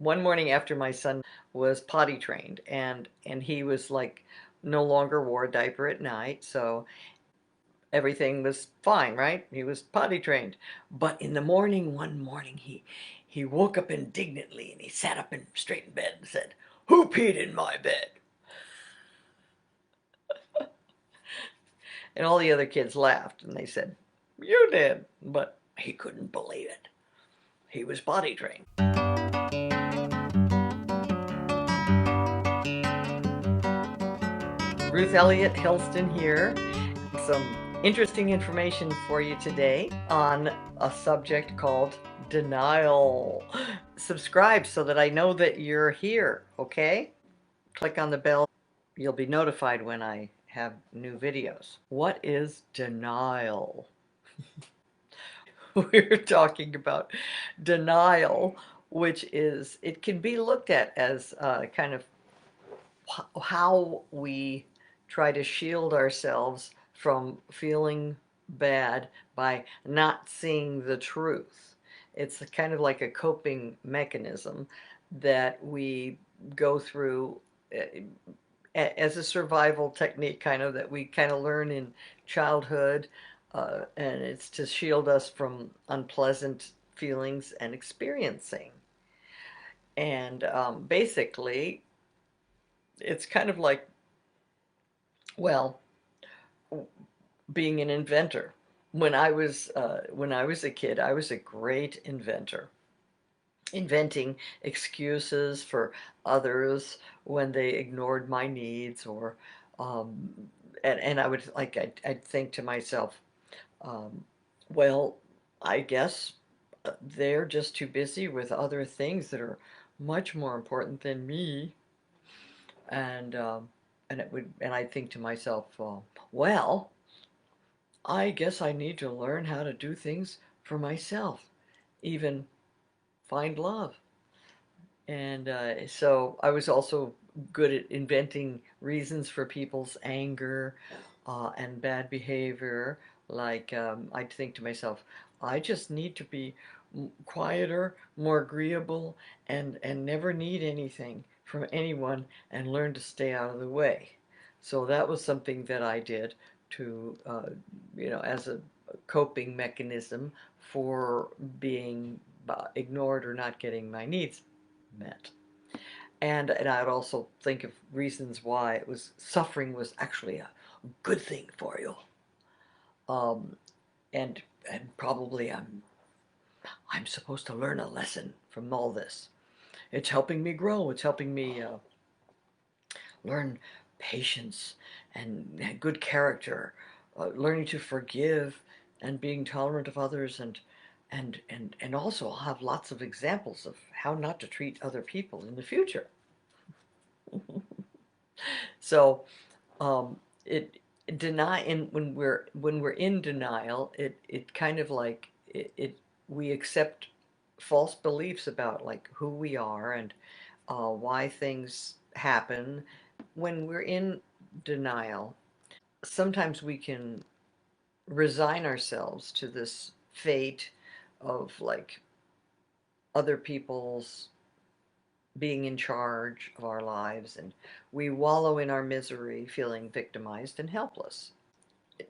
one morning after my son was potty trained, and he was like no longer wore a diaper at night, so everything was fine, right? He was potty trained. But in the morning, one morning, he woke up indignantly and he sat up in straight in bed and said, "Who peed in my bed?" And all the other kids laughed and they said, "You did." But he couldn't believe it. He was potty trained. Ruth Elliott-Hilsdon here. Some interesting information for you today on a subject called denial. Subscribe so that I know that you're here, okay? Click on the bell. You'll be notified when I have new videos. What is denial? We're talking about denial, which is, it can be looked at as kind of how we try to shield ourselves from feeling bad by not seeing the truth. It's kind of like a coping mechanism that we go through as a survival technique, kind of, that we kind of learn in childhood, and it's to shield us from unpleasant feelings and experiencing. And basically, it's kind of like, well, being an inventor. When I was a kid, I was a great inventor, inventing excuses for others when they ignored my needs, or um, and I would like I'd think to myself, um, well, I guess they're just too busy with other things that are much more important than me, and and I'd think to myself, well, I guess I need to learn how to do things for myself, even find love. And so I was also good at inventing reasons for people's anger and bad behavior. Like, I'd think to myself, I just need to be quieter, more agreeable, and never need anything from anyone and learn to stay out of the way. So that was something that I did to, as a coping mechanism for being ignored or not getting my needs met. And I'd also think of reasons why it was suffering was actually a good thing for you. Um, and probably I'm supposed to learn a lesson from all this. It's helping me grow. It's helping me learn patience and good character, learning to forgive and being tolerant of others, and also I'll have lots of examples of how not to treat other people in the future. So it deny and when we're in denial, it kind of like it we accept false beliefs about like who we are and why things happen. When we're in denial, sometimes we can resign ourselves to this fate of like other people's being in charge of our lives, and we wallow in our misery, feeling victimized and helpless.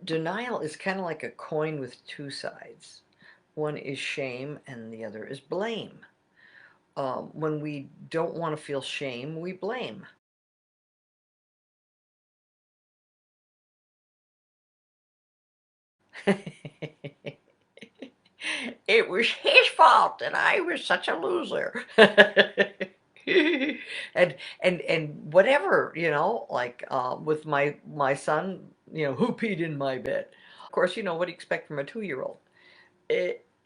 Denial is kind of like a coin with two sides. One is shame and the other is blame. When we don't want to feel shame, we blame. It was his fault that I was such a loser. And whatever, like with my son, who peed in my bed. Of course, what do you expect from a 2-year-old?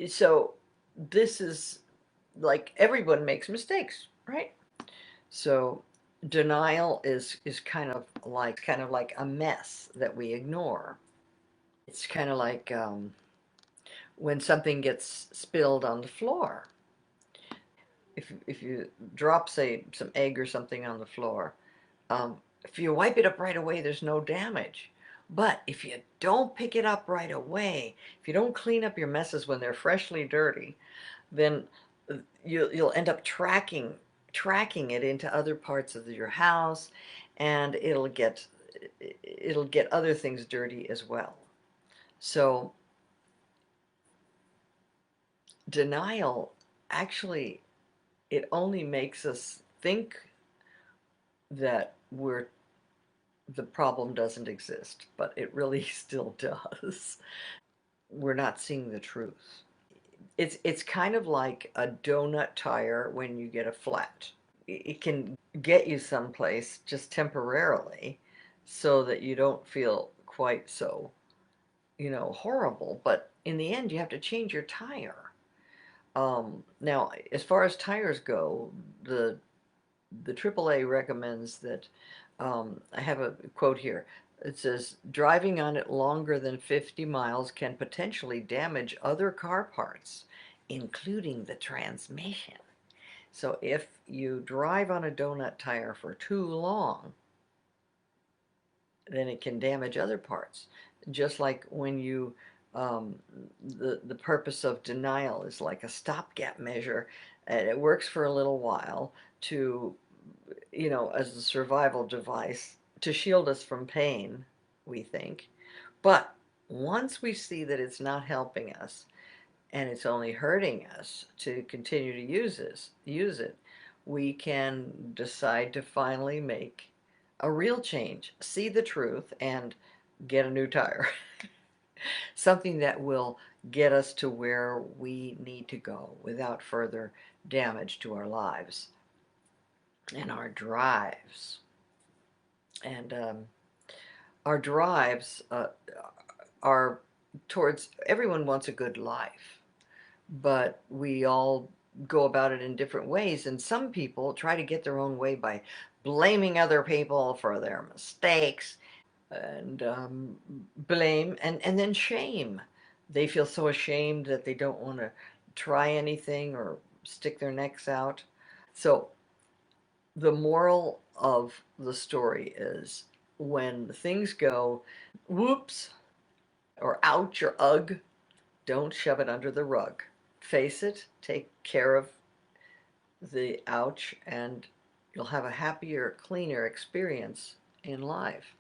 So this is like, everyone makes mistakes, right? So denial is kind of like a mess that we ignore. It's kind of like when something gets spilled on the floor. If you drop, say, some egg or something on the floor, if you wipe it up right away, there's no damage. But if you don't pick it up right away, if you don't clean up your messes when they're freshly dirty, then you'll end up tracking tracking it into other parts of your house, and it'll get other things dirty as well. So denial actually, it only makes us think that the problem doesn't exist, but it really still does. We're not seeing the truth. It's kind of like a donut tire when you get a flat. It can get you someplace just temporarily so that you don't feel quite so, horrible, but in the end you have to change your tire. Now, as far as tires go, the AAA recommends that, I have a quote here. It says, driving on it longer than 50 miles can potentially damage other car parts, including the transmission. So if you drive on a donut tire for too long, then it can damage other parts. Just like when um, the purpose of denial is like a stopgap measure, and it works for a little while to, as a survival device to shield us from pain, we think. But once we see that it's not helping us and it's only hurting us to continue to use it, we can decide to finally make a real change, see the truth, and get a new tire. Something that will get us to where we need to go without further damage to our lives and our drives. And our drives are towards, everyone wants a good life, but we all go about it in different ways. And some people try to get their own way by blaming other people for their mistakes, and blame and then shame. They feel so ashamed that they don't want to try anything or stick their necks out. So the moral of the story is, when things go whoops or ouch or ugh, don't shove it under the rug. Face it, take care of the ouch, and you'll have a happier, cleaner experience in life.